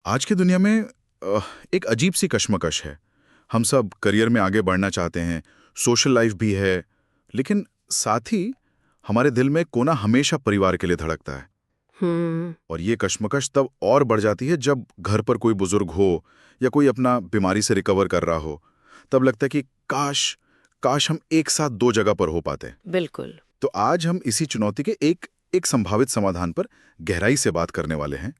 आज की दुनिया में एक अजीब सी कश्मकश है। हम सब करियर में आगे बढ़ना चाहते हैं, सोशल लाइफ भी है, लेकिन साथ ही हमारे दिल में कोना हमेशा परिवार के लिए धड़कता है। और ये कश्मकश तब और बढ़ जाती है जब घर पर कोई बुजुर्ग हो या कोई अपना बीमारी से रिकवर कर रहा हो। तब लगता है कि काश काश हम एक साथ दो जगह पर हो पाते। बिल्कुल। तो आज हम इसी चुनौती के एक संभावित समाधान पर गहराई से बात करने वाले हैं।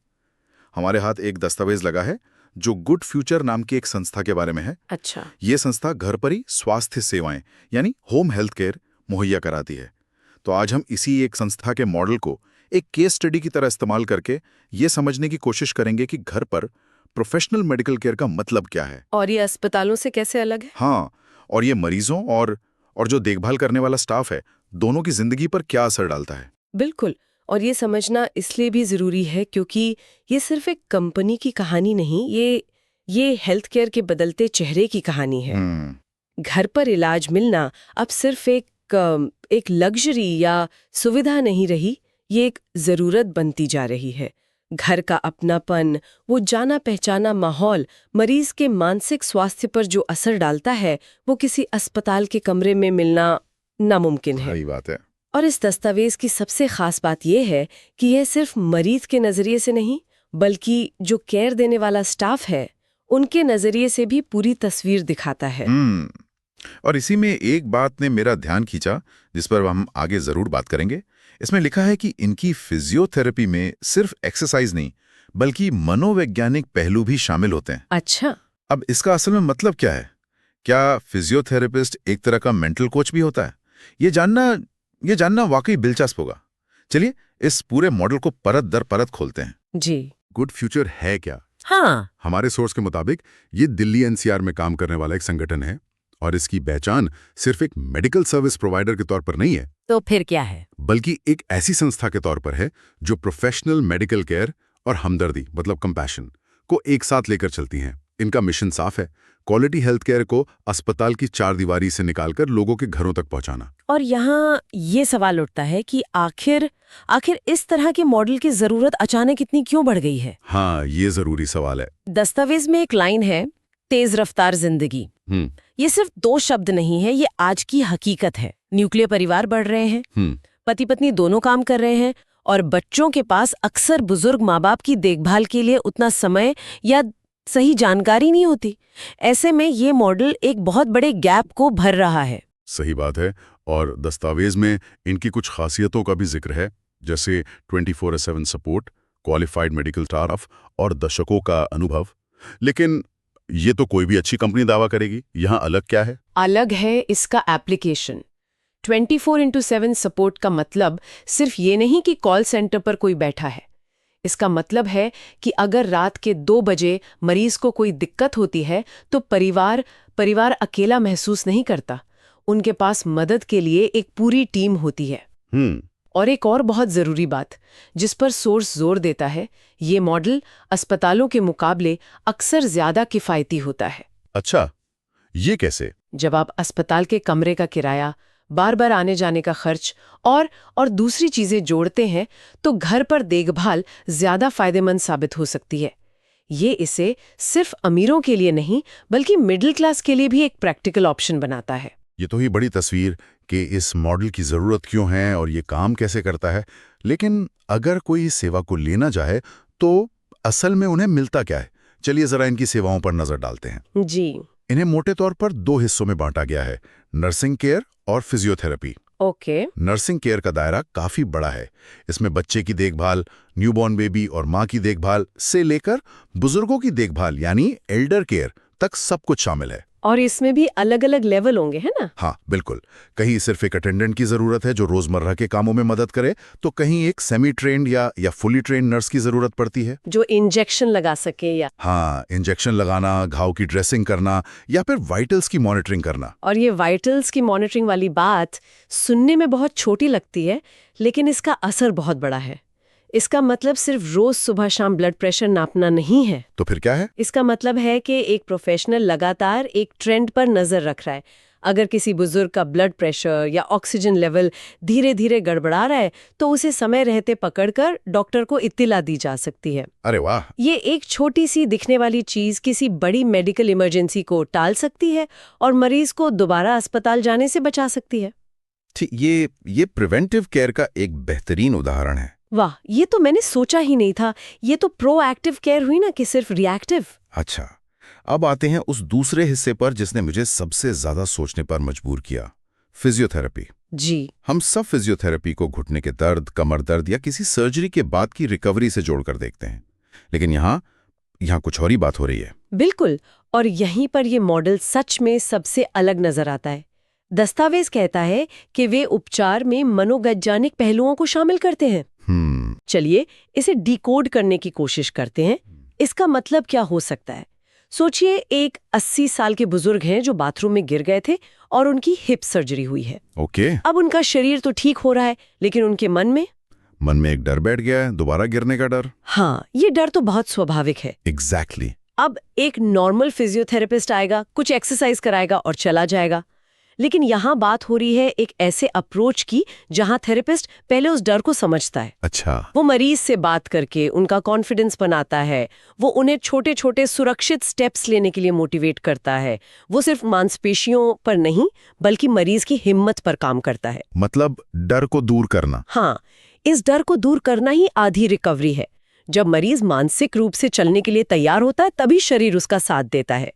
हमारे हाथ एक दस्तावेज लगा है जो गुड फ्यूचर नाम की एक संस्था के बारे में है। अच्छा। ये संस्था घर पर ही स्वास्थ्य सेवाएं यानी होम हेल्थ केयर मुहैया कराती है। तो आज हम इसी एक संस्था के मॉडल को एक केस स्टडी की तरह इस्तेमाल करके ये समझने की कोशिश करेंगे कि घर पर प्रोफेशनल मेडिकल केयर का मतलब क्या है और ये अस्पतालों से कैसे अलग है। हाँ, और ये मरीजों और जो देखभाल करने वाला स्टाफ है, दोनों की जिंदगी पर क्या असर डालता है। बिल्कुल। और ये समझना इसलिए भी जरूरी है क्योंकि ये सिर्फ एक कंपनी की कहानी नहीं, ये हेल्थ केयर के बदलते चेहरे की कहानी है। घर पर इलाज मिलना अब सिर्फ एक लग्जरी या सुविधा नहीं रही, ये एक जरूरत बनती जा रही है। घर का अपनापन, वो जाना पहचाना माहौल मरीज के मानसिक स्वास्थ्य पर जो असर डालता है, वो किसी अस्पताल के कमरे में मिलना नामुमकिन है। सही बात है। और इस दस्तावेज की सबसे खास बात यह है कि यह सिर्फ मरीज के नजरिए से नहीं, बल्कि जो केयर देने वाला स्टाफ है, उनके नजरिए से भी पूरी तस्वीर दिखाता है। और इसी में एक बात ने मेरा ध्यान खींचा, जिस पर हम आगे जरूर बात करेंगे। इसमें लिखा है कि इनकी फिजियोथेरेपी में सिर्फ एक्सरसाइज नहीं, बल्कि मनोवैज्ञानिक पहलू भी शामिल होते हैं। अच्छा। अब इसका असल में मतलब क्या है? क्या फिजियोथेरेपिस्ट एक तरह का मेंटल कोच भी होता है? ये जानना वाकई दिलचस्प होगा। चलिए इस पूरे मॉडल को परत दर परत खोलते हैं। जी। गुड फ्यूचर है क्या? हाँ। हमारे सोर्स के मुताबिक ये दिल्ली एनसीआर में काम करने वाला एक संगठन है और इसकी पहचान सिर्फ एक मेडिकल सर्विस प्रोवाइडर के तौर पर नहीं है। तो फिर क्या है? बल्कि एक ऐसी संस्था के तौर पर है जो प्रोफेशनल मेडिकल केयर और हमदर्दी मतलब कंपैशन को एक साथ लेकर चलती हैं। इनका मिशन साफ है, क्वालिटी हेल्थ केयर को अस्पताल की चार दीवारी से निकालकर लोगों के घरों तक पहुंचाना। और यहाँ ये सवाल उठता है कि आखिर इस तरह के मॉडल की जरूरत अचानक इतनी क्यों बढ़ गई है? हाँ, ये जरूरी सवाल है। दस्तावेज में एक लाइन है, तेज रफ्तार जिंदगी। ये सिर्फ दो शब्द नहीं है, ये आज की हकीकत है। न्यूक्लियर परिवार बढ़ रहे हैं, पति पत्नी दोनों काम कर रहे हैं, और बच्चों के पास अक्सर बुजुर्ग माँ बाप की देखभाल के लिए उतना समय या सही जानकारी नहीं होती। ऐसे में ये मॉडल एक बहुत बड़े गैप को भर रहा है। सही बात है। और दस्तावेज में इनकी कुछ खासियतों का भी जिक्र है, जैसे 24/7 सपोर्ट, क्वालिफाइड मेडिकल स्टाफ और दशकों का अनुभव। लेकिन ये तो कोई भी अच्छी कंपनी दावा करेगी। यहाँ अलग क्या है? अलग है इसका एप्लीकेशन। 24/7 सपोर्ट का मतलब सिर्फ ये नहीं कि कॉल सेंटर पर कोई बैठा है। इसका मतलब है कि अगर रात के 2 बजे मरीज को कोई दिक्कत होती है तो परिवार अकेला महसूस नहीं करता। उनके पास मदद के लिए एक पूरी टीम होती है। और एक और बहुत जरूरी बात जिस पर सोर्स जोर देता है, ये मॉडल अस्पतालों के मुकाबले अक्सर ज्यादा किफायती होता है। अच्छा, ये कैसे? जब आप अस्पताल के कमरे का किराया, बार बार आने जाने का खर्च और दूसरी चीजें जोड़ते हैं, तो घर पर देखभाल ज्यादा फायदेमंद साबित हो सकती है। ये इसे सिर्फ अमीरों के लिए नहीं, बल्कि मिडिल क्लास के लिए भी एक प्रैक्टिकल ऑप्शन बनाता है। ये तो ही बड़ी तस्वीर कि इस मॉडल की जरूरत क्यों है और ये काम कैसे करता है। लेकिन अगर कोई इस सेवा को लेना चाहे तो असल में उन्हें मिलता क्या है? चलिए जरा इनकी सेवाओं पर नजर डालते हैं। जी। इन्हें मोटे तौर पर 2 हिस्सों में बांटा गया है, नर्सिंग केयर और फिजियोथेरेपी। ओके। नर्सिंग केयर का दायरा काफी बड़ा है। इसमें बच्चे की देखभाल, न्यूबॉर्न बेबी और माँ की देखभाल से लेकर बुजुर्गों की देखभाल यानी एल्डर केयर तक सब कुछ शामिल है। और इसमें भी अलग अलग लेवल होंगे, है ना? हाँ बिल्कुल। कहीं सिर्फ एक अटेंडेंट की जरूरत है जो रोजमर्रा के कामों में मदद करे, तो कहीं एक सेमी ट्रेन्ड या फुली ट्रेन्ड नर्स की जरूरत पड़ती है जो इंजेक्शन लगा सके या इंजेक्शन लगाना, घाव की ड्रेसिंग करना या फिर वाइटल्स की मॉनिटरिंग करना। और ये वाइटल्स की मॉनिटरिंग वाली बात सुनने में बहुत छोटी लगती है, लेकिन इसका असर बहुत बड़ा है। इसका मतलब सिर्फ रोज सुबह शाम ब्लड प्रेशर नापना नहीं है। तो फिर क्या है? इसका मतलब है कि एक प्रोफेशनल लगातार एक ट्रेंड पर नजर रख रहा है। अगर किसी बुजुर्ग का ब्लड प्रेशर या ऑक्सीजन लेवल धीरे धीरे गड़बड़ा रहा है तो उसे समय रहते पकड़कर डॉक्टर को इत्तिला दी जा सकती है। अरे वाह। ये एक छोटी सी दिखने वाली चीज किसी बड़ी मेडिकल इमरजेंसी को टाल सकती है और मरीज को दोबारा अस्पताल जाने से बचा सकती है। ठीक, ये प्रिवेंटिव केयर का एक बेहतरीन उदाहरण है। वाह, ये तो मैंने सोचा ही नहीं था। ये तो प्रोएक्टिव केयर हुई ना कि सिर्फ रिएक्टिव। अच्छा, अब आते हैं उस दूसरे हिस्से पर जिसने मुझे सबसे ज्यादा सोचने पर मजबूर किया, फिजियोथेरेपी। जी। हम सब फिजियोथेरेपी को घुटने के दर्द, कमर दर्द या किसी सर्जरी के बाद की रिकवरी से जोड़कर देखते हैं, लेकिन यहाँ कुछ और ही बात हो रही है। बिल्कुल, और यहीं पर ये मॉडल सच में सबसे अलग नजर आता है। दस्तावेज कहता है कि वे उपचार में मनोवैज्ञानिक पहलुओं को शामिल करते हैं। चलिए इसे डिकोड करने की कोशिश करते हैं। इसका मतलब क्या हो सकता है? सोचिए, एक 80 साल के बुजुर्ग हैं जो बाथरूम में गिर गए थे और उनकी हिप सर्जरी हुई है। ओके। अब उनका शरीर तो ठीक हो रहा है, लेकिन उनके मन में एक डर बैठ गया है, दोबारा गिरने का डर। हाँ, ये डर तो बहुत स्वाभाविक है। एग्जैक्टली। अब एक नॉर्मल फिजियोथेरेपिस्ट आएगा, कुछ एक्सरसाइज कराएगा और चला जाएगा। लेकिन यहाँ बात हो रही है एक ऐसे अप्रोच की जहाँ थेरेपिस्ट पहले उस डर को समझता है। अच्छा। वो मरीज से बात करके उनका कॉन्फिडेंस बनाता है, वो उन्हें छोटे छोटे सुरक्षित स्टेप्स लेने के लिए मोटिवेट करता है। वो सिर्फ मांसपेशियों पर नहीं बल्कि मरीज की हिम्मत पर काम करता है। मतलब डर को दूर करना। हाँ, इस डर को दूर करना ही आधी रिकवरी है। जब मरीज मानसिक रूप से चलने के लिए तैयार होता है तभी शरीर उसका साथ देता है।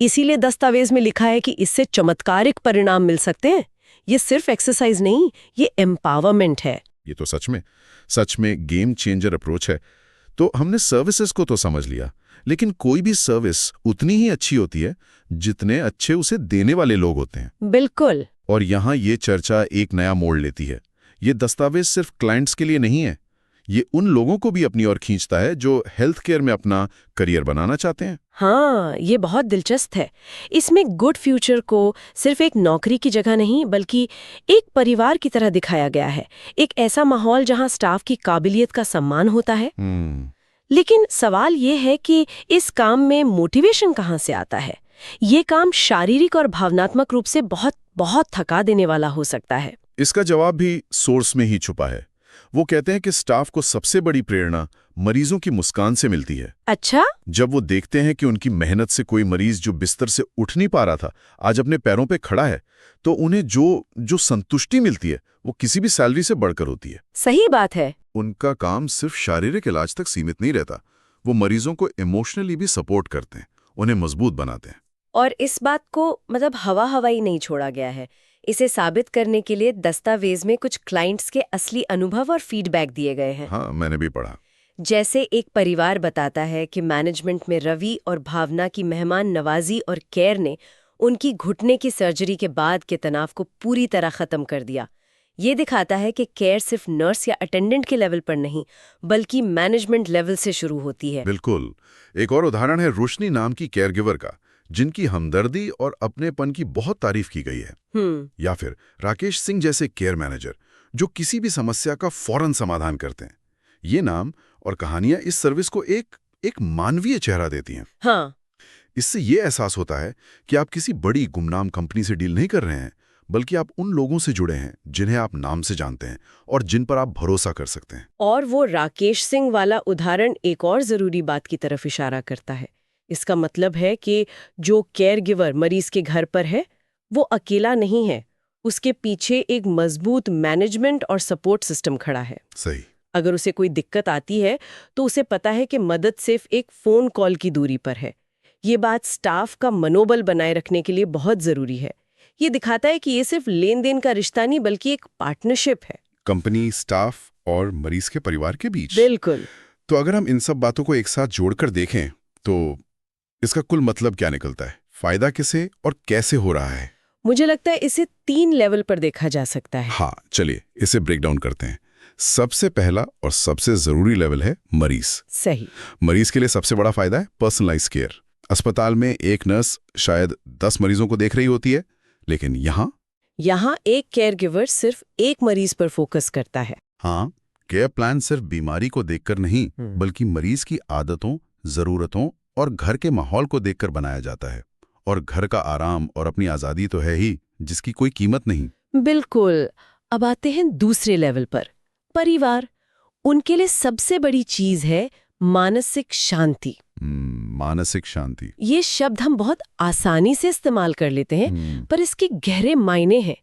इसीलिए दस्तावेज में लिखा है कि इससे चमत्कारिक परिणाम मिल सकते हैं। ये सिर्फ एक्सरसाइज नहीं, ये एम्पावरमेंट है। ये तो सच में गेम चेंजर अप्रोच है। तो हमने सर्विसेज को तो समझ लिया, लेकिन कोई भी सर्विस उतनी ही अच्छी होती है जितने अच्छे उसे देने वाले लोग होते हैं। बिल्कुल। और यहाँ ये चर्चा एक नया मोड़ लेती है। ये दस्तावेज सिर्फ क्लाइंट्स के लिए नहीं है, ये उन लोगों को भी अपनी ओर खींचता है जो हेल्थ केयर में अपना करियर बनाना चाहते हैं। हाँ, ये बहुत दिलचस्प है। इसमें गुड फ्यूचर को सिर्फ एक नौकरी की जगह नहीं बल्कि एक परिवार की तरह दिखाया गया है। एक ऐसा माहौल जहाँ स्टाफ की काबिलियत का सम्मान होता है। लेकिन सवाल ये है कि इस काम में मोटिवेशन कहाँ से आता है? ये काम शारीरिक और भावनात्मक रूप से बहुत बहुत थका देने वाला हो सकता है। इसका जवाब भी सोर्स में ही छुपा है। वो कहते हैं कि स्टाफ को सबसे बड़ी प्रेरणा मरीजों की मुस्कान से मिलती है। अच्छा? जब वो देखते हैं कि उनकी मेहनत से कोई मरीज जो बिस्तर से उठ नहीं पा रहा था आज अपने पैरों पे खड़ा है, तो उन्हें जो संतुष्टि मिलती है वो किसी भी सैलरी से बढ़कर होती है। सही बात है। उनका काम सिर्फ शारीरिक इलाज तक सीमित नहीं रहता, वो मरीजों को इमोशनली भी सपोर्ट करते हैं, उन्हें मजबूत बनाते हैं। और इस बात को हवा-हवाई नहीं छोड़ा गया है। इसे साबित करने के लिए दस्तावेज में कुछ क्लाइंट्स के असली अनुभव और फीडबैक दिए गए हैं। हाँ, मैंने भी पढ़ा। जैसे एक परिवार बताता है कि मैनेजमेंट में रवि और भावना की मेहमान नवाजी और केयर ने उनकी घुटने की सर्जरी के बाद के तनाव को पूरी तरह खत्म कर दिया। ये दिखाता है कि केयर सिर्फ नर्स या अटेंडेंट के लेवल पर नहीं बल्कि मैनेजमेंट लेवल से शुरू होती है। बिल्कुल। एक और उदाहरण है रोशनी नाम की केयरगिवर का, जिनकी हमदर्दी और अपनेपन की बहुत तारीफ की गई है। या फिर राकेश सिंह जैसे केयर मैनेजर जो किसी भी समस्या का फौरन समाधान करते हैं। ये नाम और कहानियां इस सर्विस को एक मानवीय चेहरा देती हैं। हाँ। इससे ये एहसास होता है कि आप किसी बड़ी गुमनाम कंपनी से डील नहीं कर रहे हैं, बल्कि आप उन लोगों से जुड़े हैं जिन्हें आप नाम से जानते हैं और जिन पर आप भरोसा कर सकते हैं। और वो राकेश सिंह वाला उदाहरण एक और जरूरी बात की तरफ इशारा करता है। इसका मतलब है कि जो केयर गिवर मरीज के घर पर है वो अकेला नहीं है, उसके पीछे एक मजबूत मैनेजमेंट और सपोर्ट सिस्टम खड़ा है। सही। अगर उसे कोई दिक्कत आती है तो उसे पता है कि मदद सिर्फ एक फोन कॉल की दूरी पर है। ये बात स्टाफ का मनोबल बनाए रखने के लिए बहुत जरूरी है। ये दिखाता है कि ये सिर्फ लेन देन का रिश्ता नहीं बल्कि एक पार्टनरशिप है कंपनी, स्टाफ और मरीज के परिवार के बीच। बिल्कुल। तो अगर हम इन सब बातों को एक साथ जोड़कर देखें तो इसका कुल मतलब क्या निकलता है? फायदा किसे और कैसे हो रहा है? मुझे लगता है इसे 3 लेवल पर देखा जा सकता है। हाँ, चलिए इसे ब्रेक डाउन करते हैं। सबसे पहला और सबसे जरूरी लेवल है मरीज। सही। मरीज के लिए सबसे बड़ा फायदा है पर्सनलाइज केयर। अस्पताल में एक नर्स शायद 10 मरीजों को देख रही होती है, लेकिन यहाँ एक केयर गिवर सिर्फ एक मरीज पर फोकस करता है। हाँ, केयर प्लान सिर्फ बीमारी को देखकर नहीं बल्कि मरीज की आदतों, जरूरतों और घर के माहौल को देखकर बनाया जाता है। और घर का आराम और अपनी आजादी तो है ही, जिसकी कोई कीमत नहीं। बिल्कुल। अब आते हैं दूसरे लेवल पर, परिवार। उनके लिए सबसे बड़ी चीज है मानसिक शांति। मानसिक शांति। ये शब्द हम बहुत आसानी से इस्तेमाल कर लेते हैं, पर इसके गहरे मायने हैं।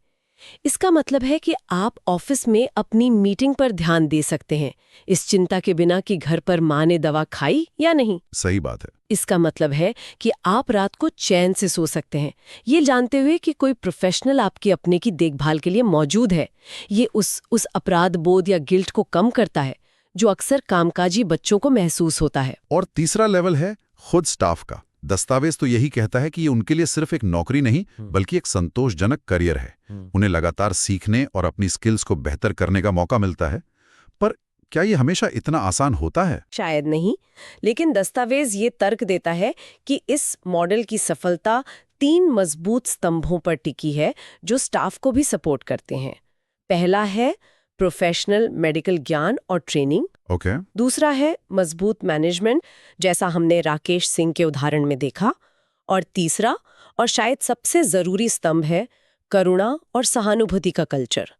इसका मतलब है कि आप ऑफिस में अपनी मीटिंग पर ध्यान दे सकते हैं, इस चिंता के बिना कि घर पर माँ ने दवा खाई या नहीं। सही बात है। इसका मतलब है कि आप रात को चैन से सो सकते हैं, ये जानते हुए कि कोई प्रोफेशनल आपके अपने की देखभाल के लिए मौजूद है। ये उस अपराध बोध या गिल्ट को कम करता है जो अक्सर कामकाजी बच्चों को महसूस होता है। और तीसरा लेवल है खुद स्टाफ का। दस्तावेज तो यही कहता है कि ये उनके लिए सिर्फ एक नौकरी नहीं बल्कि एक संतोषजनक करियर है। उन्हें लगातार सीखने और अपनी स्किल्स को बेहतर करने का मौका मिलता है। पर क्या ये हमेशा इतना आसान होता है? शायद नहीं, लेकिन दस्तावेज ये तर्क देता है कि इस मॉडल की सफलता 3 मजबूत स्तंभों पर टिकी है जो स्टाफ को भी सपोर्ट करते हैं। पहला है प्रोफेशनल मेडिकल ज्ञान और ट्रेनिंग। ओके। दूसरा है मजबूत मैनेजमेंट, जैसा हमने राकेश सिंह के उदाहरण में देखा। और तीसरा और शायद सबसे जरूरी स्तंभ है करुणा और सहानुभूति का कल्चर।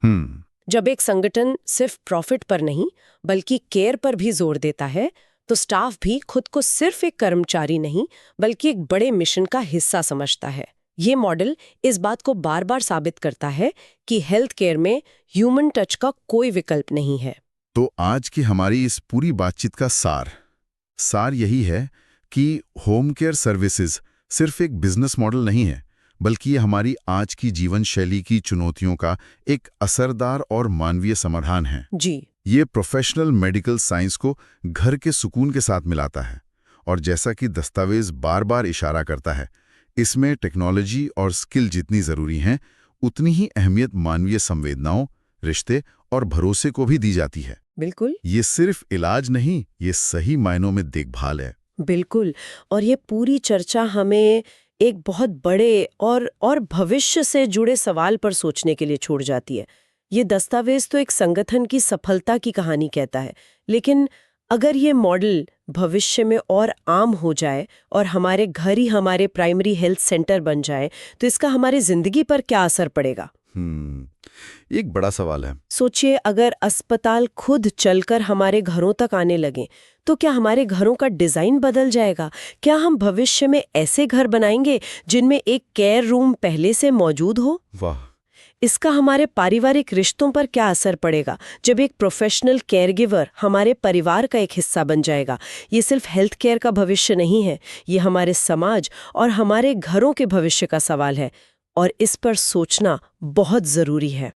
जब एक संगठन सिर्फ प्रॉफिट पर नहीं बल्कि केयर पर भी जोर देता है, तो स्टाफ भी खुद को सिर्फ एक कर्मचारी नहीं बल्कि एक बड़े मिशन का हिस्सा समझता है। ये मॉडल इस बात को बार बार साबित करता है कि हेल्थ केयर में ह्यूमन टच का कोई विकल्प नहीं है। तो आज की हमारी इस पूरी बातचीत का सार यही है कि होम केयर सर्विसेज सिर्फ एक बिजनेस मॉडल नहीं है, बल्कि ये हमारी आज की जीवन शैली की चुनौतियों का एक असरदार और मानवीय समाधान है। जी। ये प्रोफेशनल मेडिकल साइंस को घर के सुकून के साथ मिलाता है। और जैसा कि दस्तावेज बार बार इशारा करता है, इसमें टेक्नोलॉजी और स्किल जितनी जरूरी हैं, उतनी ही अहमियत मानवीय संवेदनाओं, रिश्ते और भरोसे को भी दी जाती है। बिल्कुल। ये सिर्फ इलाज नहीं, ये सही मायनों में देखभाल है। बिल्कुल। और ये पूरी चर्चा हमें एक बहुत बड़े और भविष्य से जुड़े सवाल पर सोचने के लिए छोड़ जाती है। ये दस्तावेज तो एक संगठन की सफलता की कहानी कहता है, लेकिन अगर ये मॉडल भविष्य में और आम हो जाए और हमारे घर ही हमारे प्राइमरी हेल्थ सेंटर बन जाए, तो इसका हमारी जिंदगी पर क्या असर पड़ेगा? एक बड़ा सवाल है। सोचिए, अगर अस्पताल खुद चलकर हमारे घरों तक आने लगे, तो क्या हमारे घरों का डिजाइन बदल जाएगा? क्या हम भविष्य में ऐसे घर बनाएंगे जिनमें एक केयर रूम पहले से मौजूद हो? वाह। इसका हमारे पारिवारिक रिश्तों पर क्या असर पड़ेगा जब एक प्रोफेशनल केयरगिवर हमारे परिवार का एक हिस्सा बन जाएगा? ये सिर्फ हेल्थ केयर का भविष्य नहीं है, ये हमारे समाज और हमारे घरों के भविष्य का सवाल है, और इस पर सोचना बहुत जरूरी है।